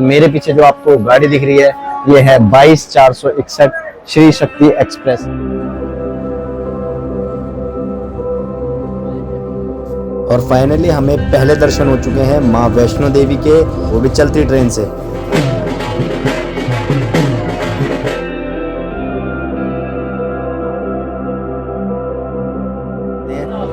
मेरे पीछे जो आपको गाड़ी दिख रही है ये है 22/461 श्री शक्ति एक्सप्रेस। और फाइनली हमें पहले दर्शन हो चुके हैं माँ वैष्णो देवी के, वो भी चलती ट्रेन से।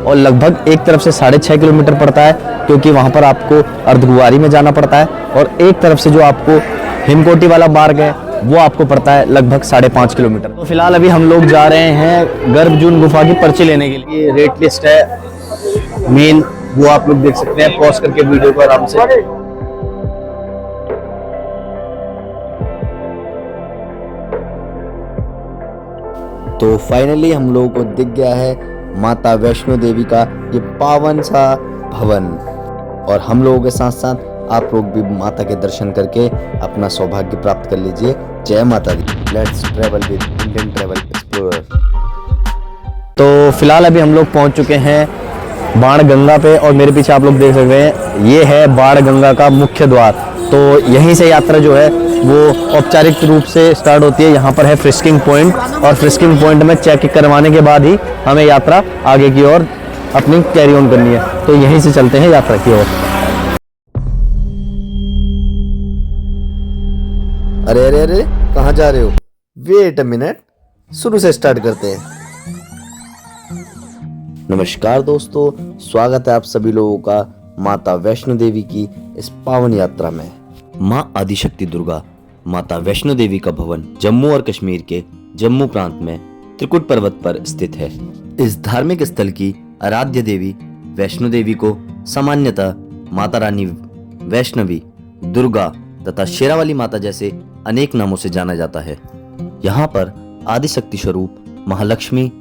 और लगभग एक तरफ से 6.5 किलोमीटर पड़ता है, क्योंकि वहां पर आपको अर्धकुंवारी में जाना पड़ता है, और एक तरफ से जो आपको हिमकोटी वाला मार्ग है वो आपको पड़ता है लगभग 5.5 किलोमीटर। तो फिलहाल अभी हम लोग जा रहे हैं गर्भजून गुफा की पर्ची लेने के लिए। रेट लिस्ट है मेन, वो आप लोग देख सकते हैं, पॉज करके वीडियो को आराम से। तो फाइनली हम लोगों को दिख गया है माता वैष्णो देवी का ये पावन सा भवन, और हम लोगों के साथ साथ आप लोग भी माता के दर्शन करके अपना सौभाग्य प्राप्त कर लीजिए। जय माता दी। Let's travel with Indian travel explorer. तो फिलहाल अभी हम लोग पहुंच चुके हैं बाण गंगा पे, और मेरे पीछे आप लोग देख सकते हैं ये है बाण गंगा का मुख्य द्वार। तो यहीं से यात्रा जो है वो औपचारिक रूप से स्टार्ट होती है। यहाँ पर है फ्रिस्किंग पॉइंट, और फ्रिस्किंग पॉइंट में चेक करवाने के बाद ही हमें यात्रा आगे की ओर अपनी कैरी ऑन करनी है। तो यहीं से चलते हैं यात्रा की ओर। अरे अरे अरे, कहाँ जा रहे हो? वेट अ मिनट, शुरू से स्टार्ट करते हैं। नमस्कार दोस्तों, स्वागत है आप सभी लोगों का माता वैष्णो देवी की इस पावन यात्रा में। माँ आदिशक्ति दुर्गा माता वैष्णो देवी का भवन जम्मू और कश्मीर के जम्मू प्रांत में त्रिकुट पर्वत पर स्थित है। इस धार्मिक स्थल की आराध्य देवी वैष्णो देवी को सामान्यतः माता रानी वैष्णवी, दुर्गा तथा शेरावाली माता जैसे अनेक नामों से जाना जाता है। यहाँ पर आदिशक्ति स्वरूप महालक्ष्मी,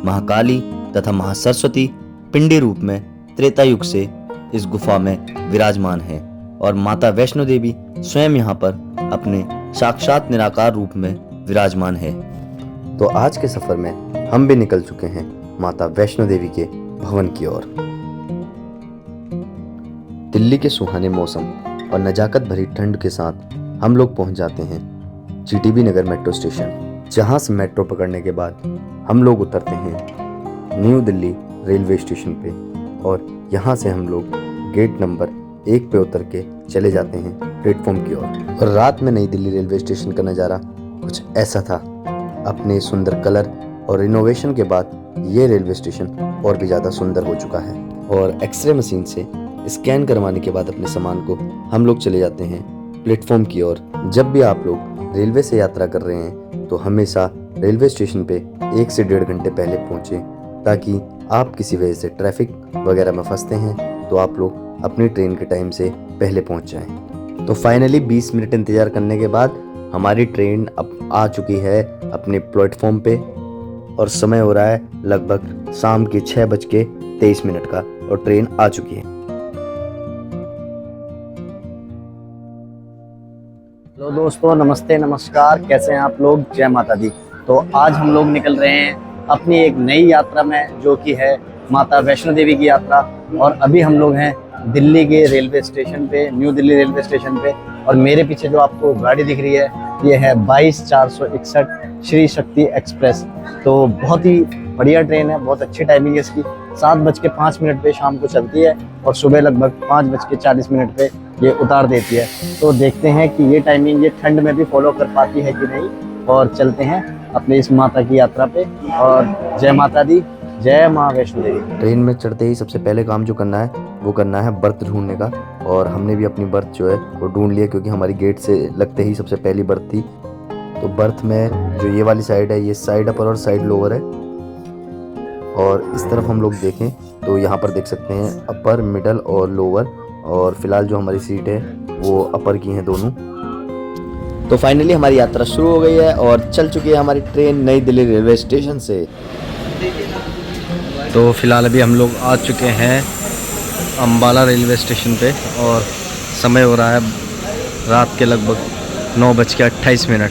महाकाली तथा महासरस्वती पिंडी रूप में त्रेता युग से इस गुफा में विराजमान है, और माता वैष्णो देवी स्वयं यहाँ पर अपने साक्षात निराकार रूप में विराजमान है। तो आज के सफर में हम भी निकल चुके हैं माता वैष्णो देवी के भवन की ओर। दिल्ली के सुहाने मौसम और नजाकत भरी ठंड के साथ हम लोग पहुंच जाते हैं जीटीबी नगर मेट्रो स्टेशन, जहां से मेट्रो पकड़ने के बाद हम लोग उतरते हैं न्यू दिल्ली रेलवे स्टेशन पे, और यहाँ से हम लोग गेट नंबर 1 पे उतर के चले जाते हैं प्लेटफॉर्म की ओर। और रात में नई दिल्ली रेलवे स्टेशन का नज़ारा कुछ ऐसा था। अपने सुंदर कलर और रिनोवेशन के बाद ये रेलवे स्टेशन और भी ज़्यादा सुंदर हो चुका है। और एक्सरे मशीन से स्कैन करवाने के बाद अपने सामान को हम लोग चले जाते हैं प्लेटफॉर्म की ओर। जब भी आप लोग रेलवे से यात्रा कर रहे हैं तो हमेशा रेलवे स्टेशन पे 1 से 1.5 घंटे पहले पहुँचे, ताकि आप किसी वजह से ट्रैफिक वगैरह में फंसते हैं तो आप लोग अपनी ट्रेन के टाइम से पहले पहुंच जाएं। तो फाइनली 20 मिनट इंतज़ार करने के बाद हमारी ट्रेन अब आ चुकी है अपने प्लेटफॉर्म पे, और समय हो रहा है लगभग शाम के 6:23 का, और ट्रेन आ चुकी है। हेलो दोस्तों, नमस्ते नमस्कार, कैसे हैं आप लोग? जय माता दी। तो आज हम लोग निकल रहे हैं अपनी एक नई यात्रा में, जो कि है माता वैष्णो देवी की यात्रा। और अभी हम लोग हैं दिल्ली के रेलवे स्टेशन पे, न्यू दिल्ली रेलवे स्टेशन पे, और मेरे पीछे जो आपको गाड़ी दिख रही है ये है 22/461 श्री शक्ति एक्सप्रेस। तो बहुत ही बढ़िया ट्रेन है, बहुत अच्छी टाइमिंग है इसकी। 7:05 पे शाम को चलती है, और सुबह लगभग 5:40 पे ये उतार देती है। तो देखते हैं कि ये टाइमिंग ये ठंड में भी फॉलो कर पाती है कि नहीं, और चलते हैं अपने इस माता की यात्रा पे। और जय माता दी, जय माँ वैष्णो देवी। ट्रेन में चढ़ते ही सबसे पहले काम जो करना है वो करना है बर्थ ढूंढने का, और हमने भी अपनी बर्थ जो है वो ढूंढ लिया, क्योंकि हमारी गेट से लगते ही सबसे पहली बर्थ थी। तो बर्थ में जो ये वाली साइड है, ये साइड अपर और साइड लोअर है। और इस तरफ हम लोग देखें तो यहाँ पर देख सकते हैं अपर, मिडल और लोअर, और फिलहाल जो हमारी सीट है वो अपर की हैं दोनों। तो फाइनली हमारी यात्रा शुरू हो गई है, और चल चुकी है हमारी ट्रेन नई दिल्ली रेलवे स्टेशन से। तो फिलहाल अभी हम लोग आ चुके हैं अम्बाला रेलवे स्टेशन पे, और समय हो रहा है रात के लगभग 9:28।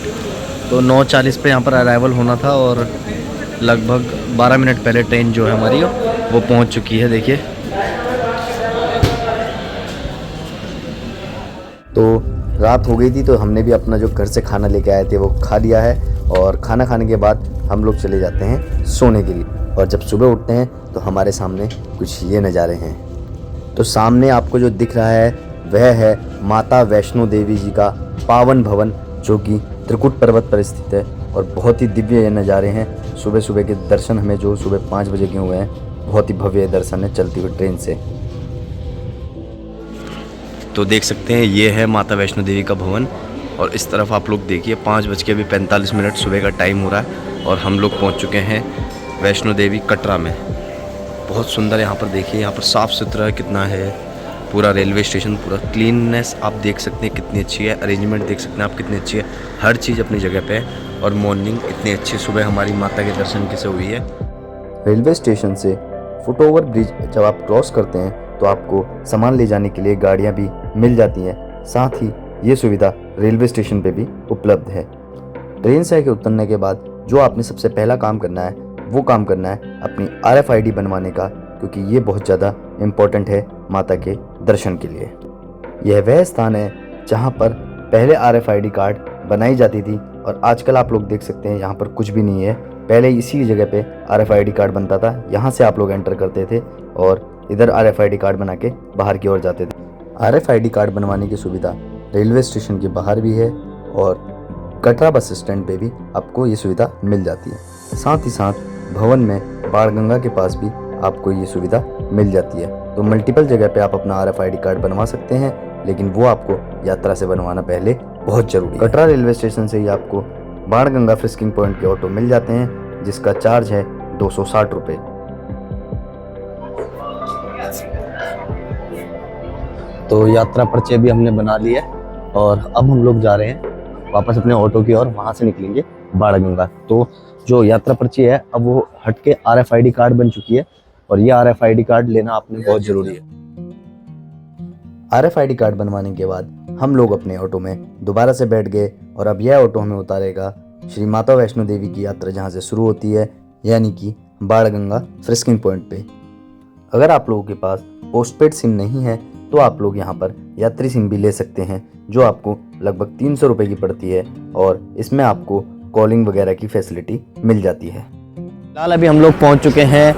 तो 9:40 पे यहाँ पर अराइवल होना था, और लगभग 12 मिनट पहले ट्रेन जो है हमारी वो पहुँच चुकी है। देखिए, तो रात हो गई थी तो हमने भी अपना जो घर से खाना लेके आए थे वो खा लिया है, और खाना खाने के बाद हम लोग चले जाते हैं सोने के लिए। और जब सुबह उठते हैं तो हमारे सामने कुछ ये नज़ारे हैं। तो सामने आपको जो दिख रहा है वह है माता वैष्णो देवी जी का पावन भवन, जो कि त्रिकुट पर्वत पर स्थित है। और बहुत ही दिव्य ये नज़ारे हैं। सुबह सुबह के दर्शन हमें जो सुबह 5 बजे के हुए हैं, बहुत ही भव्य दर्शन है चलती हुई ट्रेन से। तो देख सकते हैं ये है माता वैष्णो देवी का भवन। और इस तरफ आप लोग देखिए 5:45 सुबह का टाइम हो रहा है और हम लोग पहुंच चुके हैं वैष्णो देवी कटरा में। बहुत सुंदर यहाँ पर देखिए, यहाँ पर साफ़ सुथरा कितना है, पूरा रेलवे स्टेशन, पूरा क्लीननेस आप देख सकते हैं कितनी अच्छी है। अरेंजमेंट देख सकते हैं आप कितनी अच्छी है, हर चीज़ अपनी जगह पे है। और मॉर्निंग इतनी अच्छी सुबह हमारी माता के दर्शन कैसे हुई है। रेलवे स्टेशन से फुटओवर ब्रिज जब आप क्रॉस करते हैं तो आपको सामान ले जाने के लिए गाड़ियाँ भी मिल जाती हैं। साथ ही ये सुविधा रेलवे स्टेशन पे भी उपलब्ध है। ट्रेन से आके उतरने के बाद जो आपने सबसे पहला काम करना है वो काम करना है अपनी RFID बनवाने का, क्योंकि ये बहुत ज़्यादा इम्पोर्टेंट है माता के दर्शन के लिए। यह वह स्थान है जहाँ पर पहले RFID कार्ड बनाई जाती थी, और आजकल आप लोग देख सकते हैं यहाँ पर कुछ भी नहीं है। पहले इसी जगह पे RFID कार्ड बनता था, यहाँ से आप लोग एंटर करते थे और इधर RFID कार्ड बना के बाहर की ओर जाते थे। RFID कार्ड बनवाने की सुविधा रेलवे स्टेशन के बाहर भी है और कटरा बस स्टैंड पे भी आपको ये सुविधा मिल जाती है। साथ ही साथ भवन में बाणगंगा के पास भी आपको ये सुविधा मिल जाती है। तो मल्टीपल जगह पे आप अपना RFID कार्ड बनवा सकते हैं, लेकिन वो आपको यात्रा से बनवाना पहले बहुत जरूरी है। कटरा रेलवे स्टेशन से ही आपको बाणगंगा फ्रिस्किंग पॉइंट के ऑटो मिल जाते हैं, जिसका चार्ज है 260 रुपये। तो यात्रा पर्ची भी हमने बना ली है और अब हम लोग जा रहे हैं वापस अपने ऑटो की ओर, वहाँ से निकलेंगे बाणगंगा। तो जो यात्रा पर्ची है अब वो हट के RFID कार्ड बन चुकी है, और ये RFID कार्ड लेना आपने बहुत ज़रूरी है। RFID कार्ड बनवाने के बाद हम लोग अपने ऑटो में दोबारा से बैठ गए, और अब यह ऑटो हमें उतारेगा श्री माता वैष्णो देवी की यात्रा जहाँ से शुरू होती है, यानी कि बाणगंगा फ्रिस्किंग पॉइंट पे। अगर आप लोगों के पास पोस्टपेड सिम नहीं है तो आप लोग यहाँ पर यात्री सिम भी ले सकते हैं, जो आपको लगभग 300 रुपये की पड़ती है, और इसमें आपको कॉलिंग वगैरह की फैसिलिटी मिल जाती है। फिलहाल अभी हम लोग पहुंच चुके हैं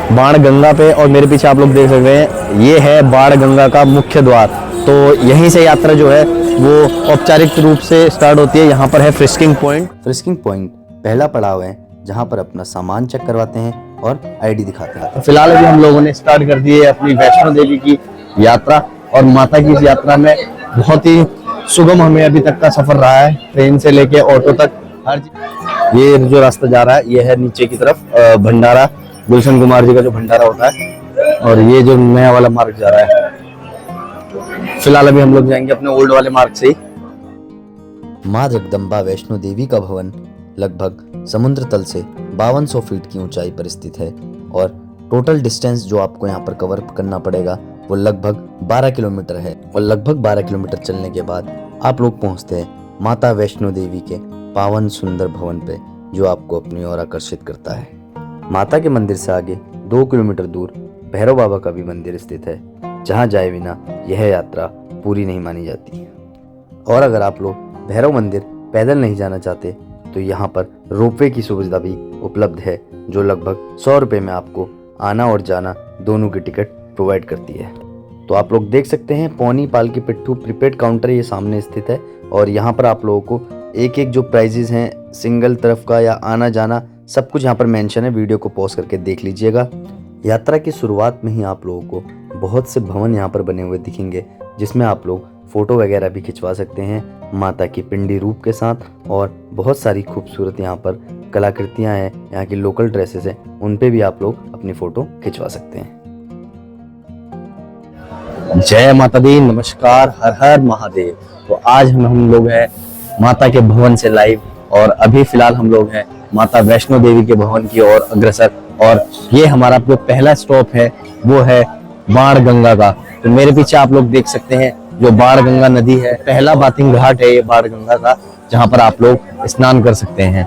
बाणगंगा पे, और मेरे पीछे आप लोग देख सकते हैं ये है बाणगंगा का मुख्य द्वार। तो यहीं से यात्रा जो है वो औपचारिक रूप से स्टार्ट होती है। यहाँ पर है फ्रिस्किंग पॉइंट। फ्रिस्किंग पॉइंट पहला पड़ाव है जहाँ पर अपना सामान चेक करवाते हैं और ID दिखाते हैं। फिलहाल अभी हम लोगों ने स्टार्ट कर दी है अपनी वैष्णो देवी की यात्रा, और माता की इस यात्रा में बहुत ही सुगम हमें अभी तक का सफर रहा है, ट्रेन से लेके ऑटो तक हर चीज। ये जो रास्ता जा रहा है ये है नीचे की तरफ भंडारा, गुलशन कुमार जी का जो भंडारा होता है, और ये जो नया वाला मार्ग जा रहा है। फिलहाल अभी हम लोग जाएंगे अपने ओल्ड वाले मार्ग से ही। माँ जगदम्बा वैष्णो देवी का भवन लगभग समुद्र तल से 5200 फीट की ऊंचाई पर स्थित है, और टोटल डिस्टेंस जो आपको यहाँ पर कवर करना पड़ेगा वो लगभग 12 किलोमीटर है। और लगभग 12 किलोमीटर चलने के बाद आप लोग पहुँचते हैं माता वैष्णो देवी के पावन सुंदर भवन पे, जो आपको अपनी ओर आकर्षित करता है। माता के मंदिर से आगे 2 किलोमीटर दूर भैरव बाबा का भी मंदिर स्थित है, जहाँ जाए बिना यह यात्रा पूरी नहीं मानी जाती। और अगर आप लोग भैरव मंदिर पैदल नहीं जाना चाहते तो यहाँ पर रोपवे की सुविधा भी उपलब्ध है, जो लगभग 100 रुपये में आपको आना और जाना दोनों की टिकट प्रोवाइड करती है। तो आप लोग देख सकते हैं पौनी पाल की पिट्ठू प्रीपेड काउंटर ये सामने स्थित है, और यहाँ पर आप लोगों को एक एक जो प्राइजेज हैं सिंगल तरफ का या आना जाना सब कुछ यहाँ पर मेंशन है। वीडियो को पॉज करके देख लीजिएगा। यात्रा की शुरुआत में ही आप लोगों को बहुत से भवन यहाँ पर बने हुए दिखेंगे, जिसमें आप लोग फ़ोटो वगैरह भी खिंचवा सकते हैं माता की पिंडी रूप के साथ, और बहुत सारी खूबसूरत यहाँ पर कलाकृतियाँ हैं, यहाँ की लोकल ड्रेसेस हैं, उन पे भी आप लोग अपनी फ़ोटो खिंचवा सकते हैं। जय माता दी, नमस्कार, हर हर महादेव। तो आज हम लोग हैं माता के भवन से लाइव, और अभी फिलहाल हम लोग हैं माता वैष्णो देवी के भवन की ओर अग्रसर, और ये हमारा जो पहला स्टॉप है वो है बाणगंगा का। तो मेरे पीछे आप लोग देख सकते हैं जो बाणगंगा नदी है, पहला बाथिंग घाट है ये बाणगंगा का, जहाँ पर आप लोग स्नान कर सकते हैं।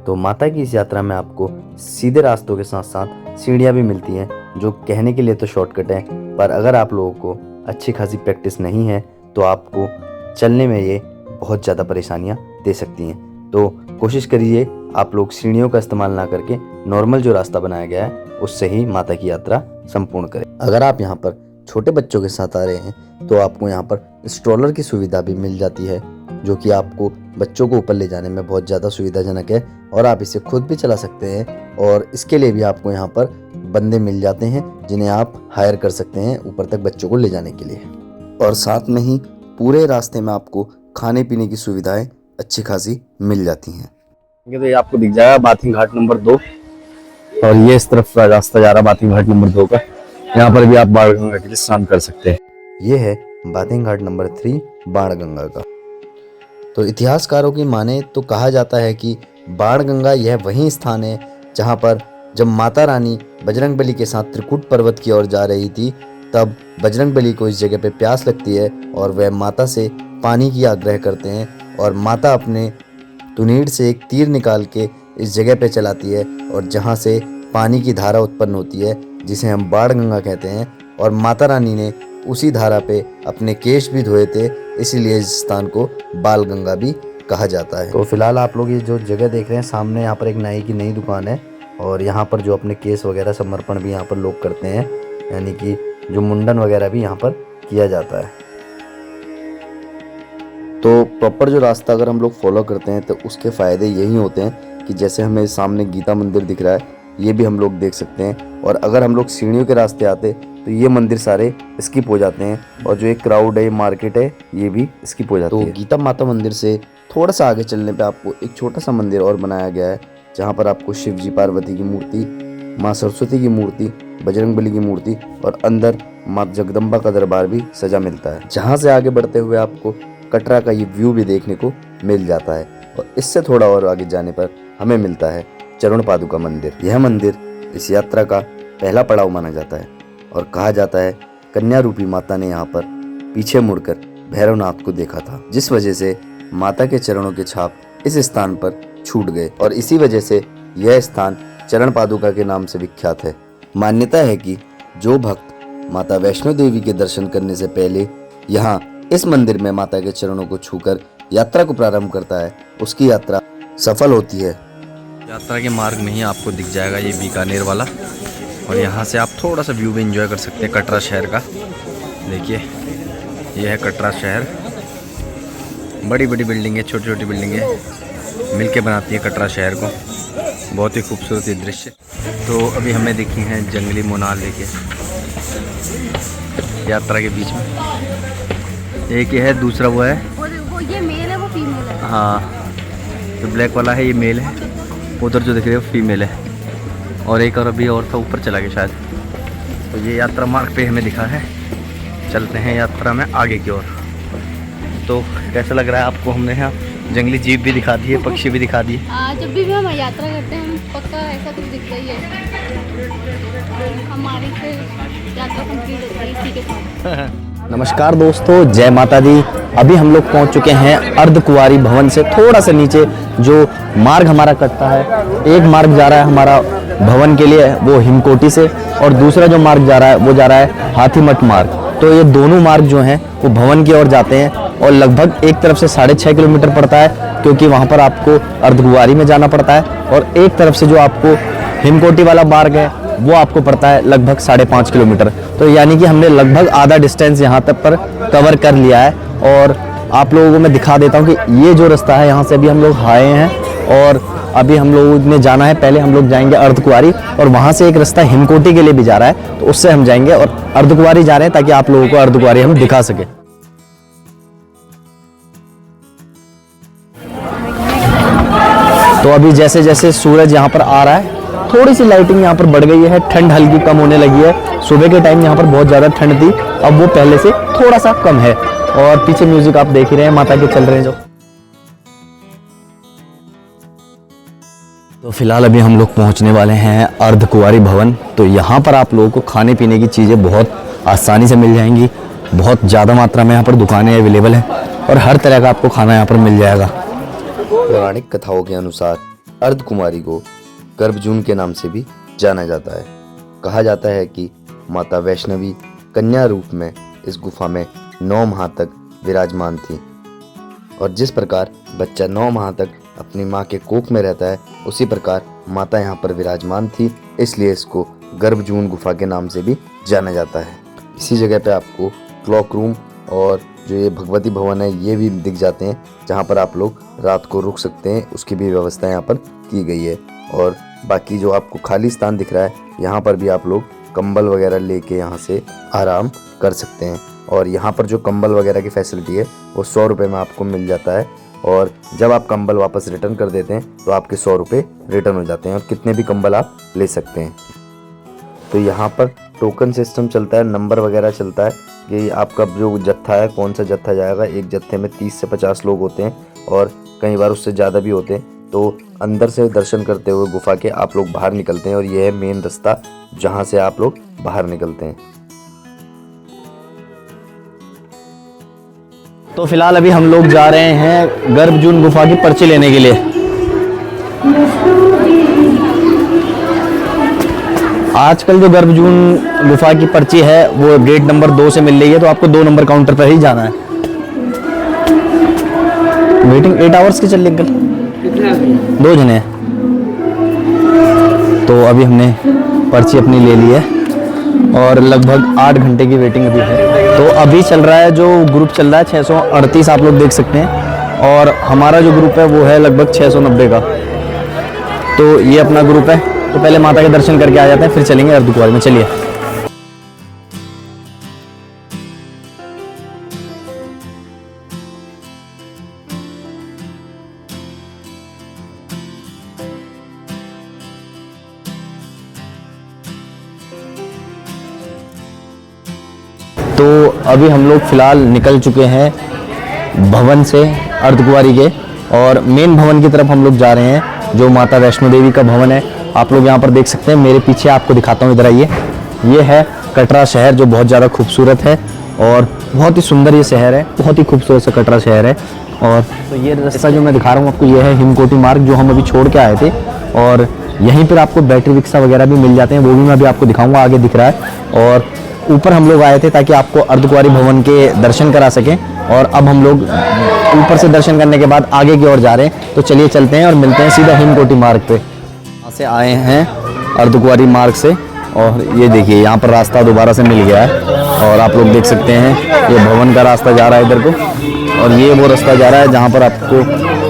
तो माता की इस यात्रा में आपको सीधे रास्तों के साथ साथ सीढ़ियाँ भी मिलती हैं, जो कहने के लिए तो शॉर्टकट है, पर अगर आप लोगों को अच्छी खासी प्रैक्टिस नहीं है तो आपको चलने में ये बहुत ज़्यादा परेशानियाँ दे सकती हैं। तो कोशिश करिए आप लोग सीढ़ियों का इस्तेमाल ना करके नॉर्मल जो रास्ता बनाया गया है उससे ही माता की यात्रा संपूर्ण करें। अगर आप यहाँ पर छोटे बच्चों के साथ आ रहे हैं तो आपको यहाँ पर स्ट्रॉलर की सुविधा भी मिल जाती है, जो कि आपको बच्चों को ऊपर ले जाने में बहुत ज़्यादा सुविधाजनक है और आप इसे खुद भी चला सकते हैं। और इसके लिए भी आपको यहाँ पर बंदे मिल जाते हैं जिन्हें आप हायर कर सकते हैं ऊपर तक बच्चों को ले जाने के लिए। और साथ में ही पूरे रास्ते में आपको खाने पीने की सुविधाएं अच्छी खासी मिल जाती हैं। तो ये आपको दिख जाएगा बाथिंग घाट नंबर 2 और ये इस तरफ रास्ता जा रहा है बाथिंग घाट नंबर 2 का। यहाँ पर भी आप बाणगंगा के लिए स्नान कर सकते हैं। ये है बाथिंग घाट नंबर 3 बाणगंगा का। तो इतिहासकारों की माने तो कहा जाता है कि बाणगंगा यह वही स्थान है जहाँ पर जब माता रानी बजरंगबली के साथ त्रिकुट पर्वत की ओर जा रही थी तब बजरंगबली को इस जगह पे प्यास लगती है और वह माता से पानी की आग्रह करते हैं और माता अपने तुनीड़ से एक तीर निकाल के इस जगह पे चलाती है और जहाँ से पानी की धारा उत्पन्न होती है जिसे हम बाणगंगा कहते हैं। और माता रानी ने उसी धारा पे अपने केश भी धोए थे, इसीलिए इस स्थान को बालगंगा भी कहा जाता है। तो फिलहाल आप लोग ये जो जगह देख रहे हैं सामने, यहाँ पर एक नाई की नई दुकान है और यहाँ पर जो अपने केस वगैरह समर्पण भी यहाँ पर लोग करते हैं, यानी कि जो मुंडन वगैरह भी यहाँ पर किया जाता है। तो प्रॉपर जो रास्ता अगर हम लोग फॉलो करते हैं तो उसके फ़ायदे यही होते हैं कि जैसे हमें सामने गीता मंदिर दिख रहा है, ये भी हम लोग देख सकते हैं। और अगर हम लोग सीढ़ियों के रास्ते आते तो ये मंदिर सारे स्किप हो जाते हैं और जो एक क्राउड है, ये मार्केट है, ये भी स्किप हो जाती है। तो गीता माता मंदिर से थोड़ा सा आगे चलने पे आपको एक छोटा सा मंदिर और बनाया गया है जहाँ पर आपको शिव जी पार्वती की मूर्ति, माँ सरस्वती की मूर्ति, बजरंगबली की मूर्ति और अंदर माँ जगदम्बा का दरबार भी सजा मिलता है। जहाँ से आगे बढ़ते हुए आपको कटरा का ये व्यू भी देखने को मिल जाता है। और इससे थोड़ा और आगे जाने पर हमें मिलता है चरण पादुका मंदिर। यह मंदिर इस यात्रा का पहला पड़ाव माना जाता है और कहा जाता है कन्या रूपी माता ने यहाँ पर पीछे मुड़कर भैरवनाथ को देखा था, जिस वजह से माता के चरणों के छाप इस स्थान पर छूट गए और इसी वजह से यह स्थान चरण पादुका के नाम से विख्यात है। मान्यता है कि जो भक्त माता वैष्णो देवी के दर्शन करने से पहले यहाँ इस मंदिर में माता के चरणों को छूकर यात्रा को प्रारंभ करता है, उसकी यात्रा सफल होती है। यात्रा के मार्ग में ही आपको दिख जाएगा ये बीकानेर वाला और यहाँ से आप थोड़ा सा व्यू भी एंजॉय कर सकते हैं कटरा शहर का। देखिए ये है कटरा शहर, बड़ी बड़ी बिल्डिंगें, छोटी छोटी बिल्डिंगें मिलके बनाती है कटरा शहर को। बहुत ही खूबसूरत ये दृश्य। तो अभी हमें दिखी हैं जंगली मोनाल लेके यात्रा के बीच में। एक ये है, दूसरा वो है, वो ये मेल है, वो फीमेल है। हाँ तो ब्लैक वाला है ये मेल है, उधर जो दिख रहे हो फीमेल है और एक और अभी और था ऊपर चला गया शायद। तो ये यात्रा मार्ग पे हमें दिखा है। चलते हैं यात्रा में आगे की ओर। तो कैसा लग रहा है आपको? हमने यहाँ जंगली जीव भी दिखा दी है, पक्षी भी दिखा दिए। जब भी हम यात्रा करते हैं हम पक्का ऐसा कुछ दिखता ही है। हमारी से यात्रा कंप्लीट होती है इसी के साथ। नमस्कार दोस्तों, जय माता दी। अभी हम लोग पहुंच चुके हैं अर्धकुंवारी भवन से थोड़ा सा नीचे। जो मार्ग हमारा कटता है, एक मार्ग जा रहा है हमारा भवन के लिए वो हिमकोटी से, और दूसरा जो मार्ग जा रहा है वो जा रहा है हाथीमठ मार्ग। तो ये दोनों मार्ग जो हैं वो भवन की ओर जाते हैं और लगभग एक तरफ से 6.5 किलोमीटर पड़ता है, क्योंकि वहाँ पर आपको अर्धकुंवारी में जाना पड़ता है, और एक तरफ से जो आपको हिमकोटी वाला मार्ग है वो आपको पड़ता है लगभग 5.5 किलोमीटर। तो यानी कि हमने लगभग आधा डिस्टेंस यहाँ तक पर कवर कर लिया है। और आप लोगों को मैं दिखा देता हूँ कि ये जो रास्ता है यहाँ से अभी हम लोग आए हैं और अभी हम लोगों ने जाना है। पहले हम लोग जाएंगे अर्धकुंवारी और वहाँ से एक रास्ता हिमकोटी के लिए भी जा रहा है, तो उससे हम जाएंगे और अर्धकुंवारी जा रहे हैं ताकि आप लोगों को अर्धकुंवारी हम दिखा सके। तो अभी जैसे जैसे सूरज यहाँ पर आ रहा है, थोड़ी सी लाइटिंग यहाँ पर बढ़ गई है, ठंड हल्की कम होने लगी है। सुबह के टाइम यहाँ पर बहुत ज़्यादा ठंड थी, अब वो पहले से थोड़ा सा कम है। और पीछे म्यूजिक आप देख ही रहे हैं, माता के चल रहे हैं जो। तो फिलहाल अभी हम लोग पहुँचने वाले हैं अर्धकुंवारी भवन। तो यहाँ पर आप लोगों को खाने पीने की चीज़ें बहुत आसानी से मिल जाएंगी। बहुत ज़्यादा मात्रा में यहाँ पर दुकानें अवेलेबल हैं और हर तरह का आपको खाना यहाँ पर मिल जाएगा। पौराणिक कथाओं के अनुसार अर्धकुंवारी को गर्भजून के नाम से भी जाना जाता है। कहा जाता है कि माता वैष्णवी कन्या रूप में इस गुफा में 9 माह तक विराजमान थी। और जिस प्रकार बच्चा 9 माह तक अपनी माँ के कोख में रहता है, उसी प्रकार माता यहाँ पर विराजमान थी, इसलिए इसको गर्भजून गुफा के नाम से भी जाना जाता है। इसी जगह पे आपको क्लॉक रूम और जो ये भगवती भवन है ये भी दिख जाते हैं, जहाँ पर आप लोग रात को रुक सकते हैं, उसकी भी व्यवस्था यहाँ पर की गई है। और बाकी जो आपको खाली स्थान दिख रहा है, यहाँ पर भी आप लोग कंबल वगैरह लेके यहाँ से आराम कर सकते हैं। और यहाँ पर जो कंबल वगैरह की फैसिलिटी है वो 100 रुपये में आपको मिल जाता है। और जब आप कंबल वापस रिटर्न कर देते हैं तो आपके 100 रुपये रिटर्न हो जाते हैं और कितने भी कंबल आप ले सकते हैं। तो यहाँ पर टोकन सिस्टम चलता है, नंबर वगैरह चलता है कि आपका जो जत्था है कौन सा जत्था जाएगा। एक जत्थे में 30 से 50 लोग होते हैं और कई बार उससे ज़्यादा भी होते हैं। तो अंदर से दर्शन करते हुए गुफा के आप लोग बाहर निकलते हैं और यह है मेन रास्ता जहाँ से आप लोग बाहर निकलते हैं। तो फिलहाल अभी हम लोग जा रहे हैं गर्भजून गुफा की पर्ची लेने के लिए। आजकल जो गर्भजून गुफा की पर्ची है वो गेट नंबर 2 से मिल रही है, तो आपको 2 नंबर काउंटर पर ही जाना है। वेटिंग 8 आवर्स की चल रही अंकल, 2 जने हैं। तो अभी हमने पर्ची अपनी ले ली है और लगभग 8 घंटे की वेटिंग अभी है। तो अभी चल रहा है जो ग्रुप चल रहा है 638 आप लोग देख सकते हैं, और हमारा जो ग्रुप है वो है लगभग 690 का। तो ये अपना ग्रुप है। तो पहले माता के दर्शन करके आ जाते हैं, फिर चलेंगे अर्धकुंवारी में। चलिए। तो अभी हम लोग फिलहाल निकल चुके हैं भवन से अर्धकुंवारी के, और मेन भवन की तरफ हम लोग जा रहे हैं जो माता वैष्णो देवी का भवन है। आप लोग यहाँ पर देख सकते हैं, मेरे पीछे आपको दिखाता हूँ, इधर आइए। ये है कटरा शहर जो बहुत ज़्यादा खूबसूरत है और बहुत ही सुंदर ये शहर है, बहुत ही खूबसूरत सा कटरा शहर है। और तो ये रास्ता जो मैं दिखा रहा हूँ आपको, ये है हिमकोटी मार्ग जो हम अभी छोड़ के आए थे, और यहीं पर आपको बैटरी रिक्शा वगैरह भी मिल जाते हैं, वो भी मैं अभी आपको दिखाऊँगा, आगे दिख रहा है। और ऊपर हम लोग आए थे ताकि आपको अर्धकुंवारी भवन के दर्शन करा सकें, और अब हम लोग ऊपर से दर्शन करने के बाद आगे की ओर जा रहे हैं। तो चलिए चलते हैं और मिलते हैं सीधा हिमकोटी मार्ग पे। यहाँ से आए हैं अर्धकुंवारी मार्ग से, और ये देखिए यहाँ पर रास्ता दोबारा से मिल गया है, और आप लोग देख सकते हैं ये भवन का रास्ता जा रहा है इधर को, और ये वो रास्ता जा रहा है जहाँ पर आपको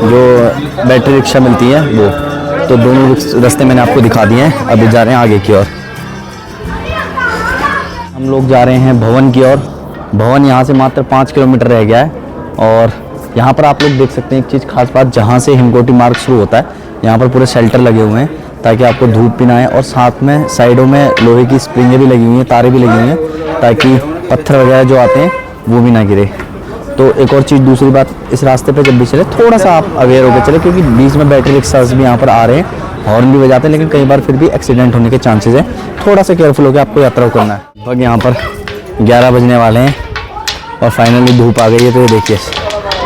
जो बैटरी रिक्शा मिलती है वो। तो दोनों रास्ते मैंने आपको दिखा दिए हैं, अभी जा रहे हैं आगे की ओर। हम लोग जा रहे हैं भवन की ओर। भवन यहाँ से मात्र 5 किलोमीटर रह गया है, और यहाँ पर आप लोग देख सकते हैं एक चीज़ खास बात, जहाँ से हिमकोटी मार्ग शुरू होता है यहाँ पर पूरे शेल्टर लगे हुए हैं ताकि आपको धूप भी ना आए, और साथ में साइडों में लोहे की स्प्रिंगें भी लगी हुई हैं, तारें भी लगी हुई हैं ताकि पत्थर वगैरह जो आते हैं वो भी ना गिरे। तो एक और चीज़, दूसरी बात, इस रास्ते पे जब भी चले थोड़ा सा आप अवेयर होकर चले, क्योंकि बीच में बैटरी रिक्शास भी यहाँ पर आ रहे हैं, हॉर्न भी बजाते हैं, लेकिन कई बार फिर भी एक्सीडेंट होने के चांसेस हैं। थोड़ा सा केयरफुल होकर आपको यात्रा करना है। लगभग यहाँ पर 11 बजने वाले हैं और फाइनली धूप आ गई है। तो ये देखिए,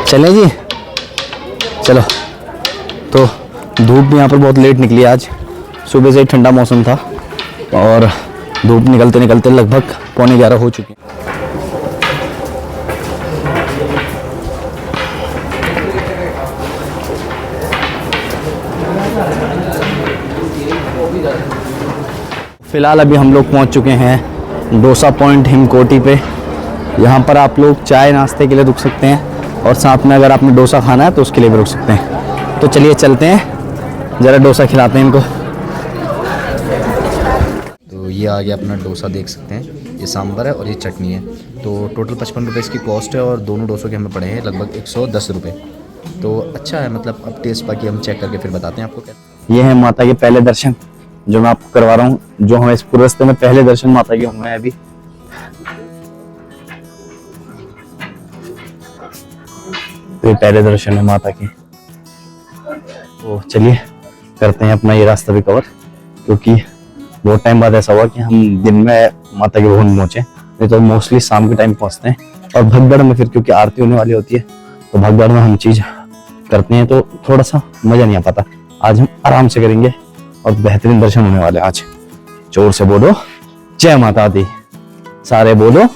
चलें जी, चलो। तो धूप भी यहाँ पर बहुत लेट निकली आज, सुबह से ही ठंडा मौसम था और धूप निकलते निकलते लगभग 11:15 हो चुकी है। फिलहाल अभी हम लोग पहुंच चुके हैं डोसा पॉइंट हिमकोटी पे। यहाँ पर आप लोग चाय नाश्ते के लिए रुक सकते हैं, और साथ में अगर आपने डोसा खाना है तो उसके लिए भी रुक सकते हैं। तो चलिए चलते हैं, ज़रा डोसा खिलाते हैं इनको। तो ये आ गया अपना डोसा, देख सकते हैं, ये सांभर है और ये चटनी है। तो टोटल 55 रुपये इसकी कॉस्ट है, और दोनों डोसों के हमें पड़े हैं लगभग 110 रुपये। तो अच्छा है, मतलब अब टेस्ट बाकी हम चेक करके फिर बताते हैं आपको क्या। ये है माता के पहले दर्शन जो मैं आपको करवा रहा हूँ, जो हमें इस पूरे रास्ते में पहले दर्शन माता के हुए हैं अभी। तो ये पहले दर्शन है माता के। तो चलिए करते हैं अपना ये रास्ता भी कवर, क्योंकि बहुत टाइम बाद ऐसा हुआ कि हम दिन में माता के भवन पहुंचे, नहीं तो मोस्टली शाम के टाइम पहुंचते हैं। और भगदड़ में फिर क्योंकि आरती होने वाली होती है, तो भगदड़ में हम चीज करते हैं तो थोड़ा सा मजा नहीं आ पाता। आज हम आराम से करेंगे और बेहतरीन दर्शन होने वाले आज। जोर से बोलो जय माता दी, सारे बोलो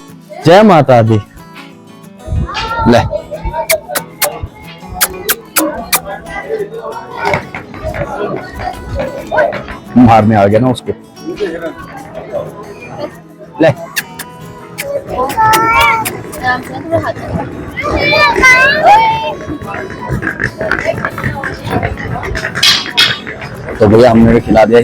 जय माता दी। ले बाहर में आ गया ना उसके। ले आराम से थोड़ा हाथ तो भैया हमने भी खिला दिया।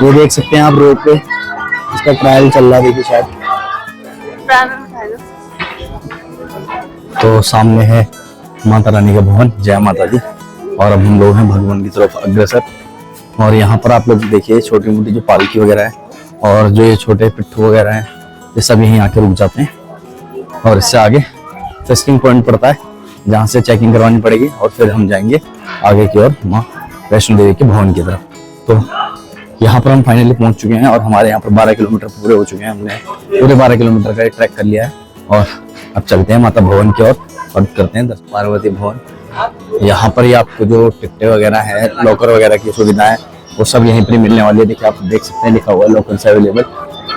ये देख सकते हैं आप रोड पे इसका ट्रायल चल रहा है, देखिए शायद। तो सामने है माता रानी का भवन, जय माता दी। और अब हम लोग हैं भगवान की तरफ अग्रसर। और यहाँ पर आप लोग देखिए छोटी मोटी जो पालकी वगैरह है और जो ये छोटे पिट्ठू वगैरह हैं, ये सब यहीं आके रुक जाते हैं। और इससे आगे टेस्टिंग पॉइंट पड़ता है जहाँ से चेकिंग करवानी पड़ेगी और फिर हम जाएंगे आगे की ओर माँ वैष्णो देवी के भवन की तरफ। तो यहाँ पर हम फाइनली पहुँच चुके हैं और हमारे यहाँ पर 12 किलोमीटर पूरे हो चुके हैं। हमने पूरे 12 किलोमीटर का ट्रैक कर लिया है और अब चलते हैं माता भवन की ओर और करते हैं दर्शन। पार्वती भवन, यहाँ पर ही आपको जो टिकटें वगैरह है, लॉकर वगैरह की सुविधाएं, वो सब यहीं पर मिलने वाली है। देखिए आप देख सकते हैं लिखा हुआ है लॉकर से अवेलेबल।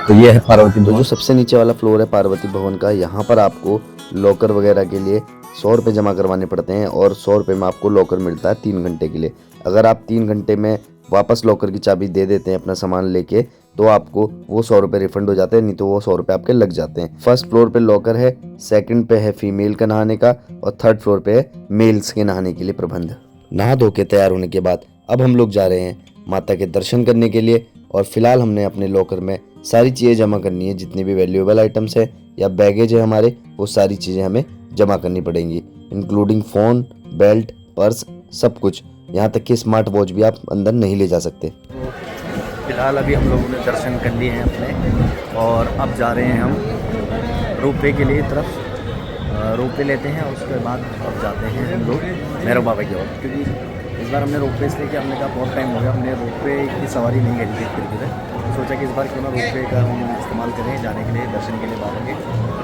तो ये है पार्वती भवन। जो सबसे नीचे वाला फ्लोर है पार्वती भवन का, यहाँ पर आपको लॉकर वगैरह के लिए 100 रुपये जमा करवाने पड़ते हैं और 100 रुपये में आपको लॉकर मिलता है 3 घंटे के लिए। अगर आप 3 घंटे में वापस लॉकर की चाबी दे देते हैं अपना सामान लेके, तो आपको वो 100 रुपये रिफंड हो जाते हैं, नहीं तो वो 100 रुपये आपके लग जाते हैं। फर्स्ट फ्लोर पे लॉकर है, सेकंड पे है फीमेल का नहाने का और थर्ड फ्लोर पे है मेल्स के नहाने के लिए प्रबंध। नहा धो के तैयार होने के बाद अब हम लोग जा रहे हैं माता के दर्शन करने के लिए। और फिलहाल हमने अपने लॉकर में सारी चीज़ें जमा करनी है, जितनी भी वैल्यूएबल आइटम्स है या बैगेज है हमारे, वो सारी चीज़ें हमें जमा करनी पड़ेंगी, इंक्लूडिंग फ़ोन, बेल्ट, पर्स, सब कुछ। यहाँ तक कि स्मार्ट वॉच भी आप अंदर नहीं ले जा सकते। फिलहाल अभी हम लोगों ने दर्शन कर लिए हैं अपने और अब जा रहे हैं हम रोपवे के लिए तरफ। रोपवे लेते हैं और उसके बाद अब जाते हैं हम लोग भैरव बाबा की ओर, क्योंकि इस बार हमने रोपवे इसलिए कि हमने कहा बहुत टाइम हो गया, हमने रोपवे की सवारी नहीं करी थी तरीके से। सोचा कि इस बार क्यों ना रोपवे का हम इस्तेमाल करें जाने के लिए, दर्शन के लिए बाबा के।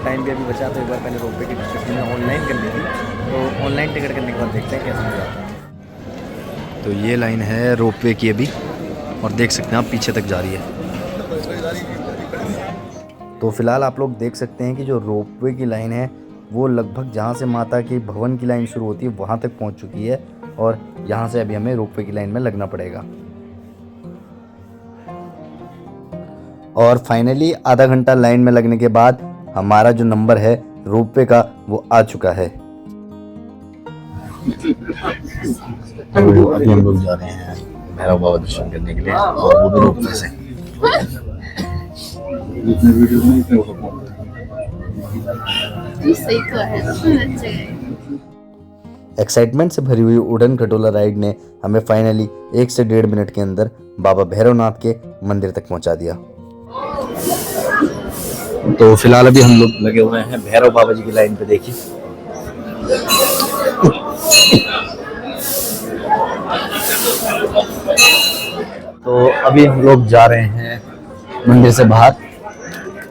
टाइम भी अभी बचा, तो एक बार पहले रोपवे की टिकट हमने ऑनलाइन कर ली थी, तो ऑनलाइन टिकट करने के बाद देखते हैं कैसा हो जाता है। तो ये लाइन है रोपवे की अभी, और देख सकते हैं आप पीछे तक जा रही है। तो फिलहाल आप लोग देख सकते हैं कि जो रोपवे की लाइन है वो लगभग जहाँ से माता की भवन की लाइन शुरू होती है वहाँ तक पहुँच चुकी है और यहाँ से अभी हमें रोपवे की लाइन में लगना पड़ेगा। और फाइनली आधा घंटा लाइन में लगने के बाद हमारा जो नंबर है रोपवे का वो आ चुका है। तो अभी हम लोग जा रहे हैं भैरव बाबा दर्शन करने के लिए और वो भी रोपवे से। सही तो है, अच्छे है। एक्साइटमेंट से भरी हुई उड़न खटोला राइड ने हमें फाइनली 1 से 1.5 मिनट के अंदर बाबा भैरवनाथ के मंदिर तक पहुंचा दिया। तो फिलहाल अभी हम लोग लगे हुए हैं भैरव बाबा जी की लाइन पे। देखिए तो अभी हम लोग जा रहे हैं मंदिर से बाहर।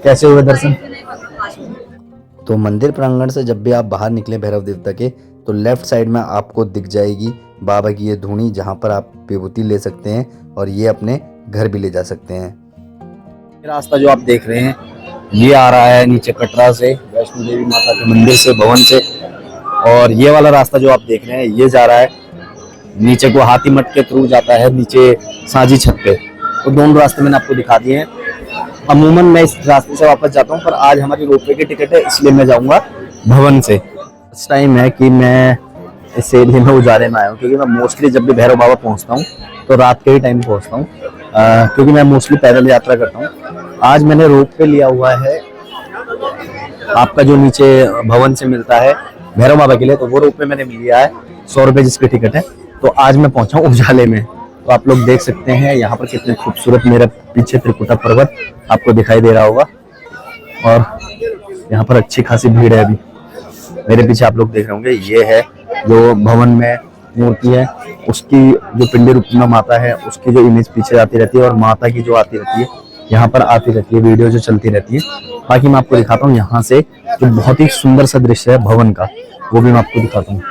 कैसे हुए दर्शन? तो मंदिर प्रांगण से जब भी आप बाहर निकले भैरव देवता के, तो लेफ्ट साइड में आपको दिख जाएगी बाबा की ये धूनी, जहाँ पर आप विभूति ले सकते हैं और ये अपने घर भी ले जा सकते हैं। रास्ता जो आप देख रहे हैं ये आ रहा है नीचे कटरा से, वैष्णो देवी माता के मंदिर से, भवन से। और ये वाला रास्ता जो आप देख रहे हैं ये जा रहा है नीचे को हाथीमठ के थ्रू जाता है नीचे साजी छत पे। तो दोनों रास्ते मैंने आपको दिखा दिए हैं। अमूमन मैं इस रास्ते से वापस जाता हूँ, पर आज हमारी रोपवे की टिकट है इसलिए मैं जाऊँगा भवन से। इस टाइम है कि मैं इस एरिया में उजाले में आया हूँ, क्योंकि मैं मोस्टली जब भी भैरव बाबा पहुँचता हूँ तो रात के ही टाइम पहुँचता हूँ, क्योंकि मैं मोस्टली पैदल यात्रा करता हूँ। आज मैंने रोपवे लिया हुआ है आपका जो नीचे भवन से मिलता है भैरव बाबा के लिए, तो वो रोपवे मैंने लिया है 100 रुपये जिसकी टिकट है। तो आज मैं पहुंचा हूँ उजाले में। तो आप लोग देख सकते हैं यहाँ पर कितने खूबसूरत, मेरे पीछे त्रिकुटा पर्वत आपको दिखाई दे रहा होगा और यहाँ पर अच्छी खासी भीड़ है। अभी मेरे पीछे आप लोग देख रहे होंगे ये है जो भवन में मूर्ति है, उसकी जो पिंडी रूप में माता है उसकी जो इमेज पीछे आती रहती है और माता की जो आती रहती है यहाँ पर आती रहती है, वीडियो जो चलती रहती है। बाकी मैं आपको दिखाता हूँ यहाँ से जो बहुत ही सुंदर सा दृश्य है भवन का, वो भी मैं आपको दिखाता हूँ।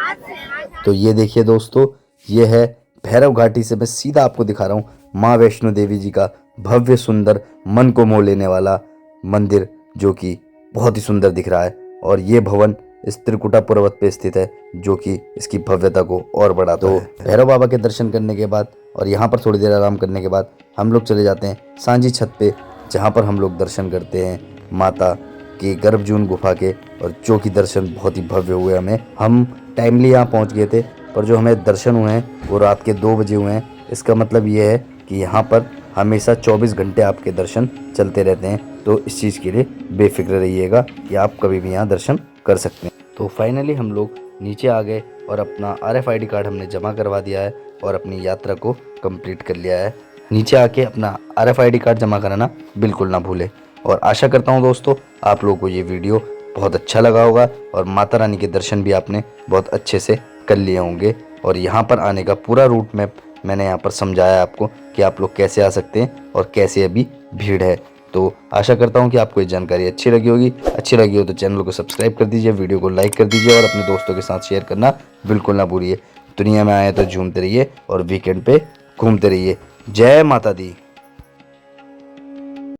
तो ये देखिए दोस्तों, ये है भैरव घाटी से मैं सीधा आपको दिखा रहा हूँ माँ वैष्णो देवी जी का भव्य सुंदर मन को मोह लेने वाला मंदिर, जो कि बहुत ही सुंदर दिख रहा है। और ये भवन इस त्रिकुटा पर्वत पे स्थित है, जो कि इसकी भव्यता को और बढ़ाता है। भैरव बाबा के दर्शन करने के बाद और यहाँ पर थोड़ी देर आराम करने के बाद हम लोग चले जाते हैं सांझी छत पे, जहाँ पर हम लोग दर्शन करते हैं माता की गर्भजून गुफा के, और जो कि दर्शन बहुत ही भव्य हुए हमें। हम टाइमली यहाँ पहुँच गए थे, पर जो हमें दर्शन हुए हैं वो रात के 2 बजे हुए हैं। इसका मतलब ये है कि यहाँ पर हमेशा 24 घंटे आपके दर्शन चलते रहते हैं, तो इस चीज़ के लिए बेफिक्र रहिएगा कि आप कभी भी यहाँ दर्शन कर सकते हैं। तो फाइनली हम लोग नीचे आ गए और अपना RFID कार्ड हमने जमा करवा दिया है और अपनी यात्रा को कंप्लीट कर लिया है। नीचे आके अपना RFID कार्ड जमा कराना बिल्कुल ना भूलें। और आशा करता हूँ दोस्तों आप लोगों को ये वीडियो बहुत अच्छा लगा होगा और माता रानी के दर्शन भी आपने बहुत अच्छे से कर लिए होंगे। और यहाँ पर आने का पूरा रूट मैप मैंने यहाँ पर समझाया आपको कि आप लोग कैसे आ सकते हैं और कैसे अभी भीड़ है। तो आशा करता हूँ कि आपको ये जानकारी अच्छी लगी होगी। अच्छी लगी हो तो चैनल को सब्सक्राइब कर दीजिए, वीडियो को लाइक कर दीजिए और अपने दोस्तों के साथ शेयर करना बिल्कुल ना भूलिए। दुनिया में आए तो झूमते रहिए और वीकेंड पे घूमते रहिए। जय माता दी।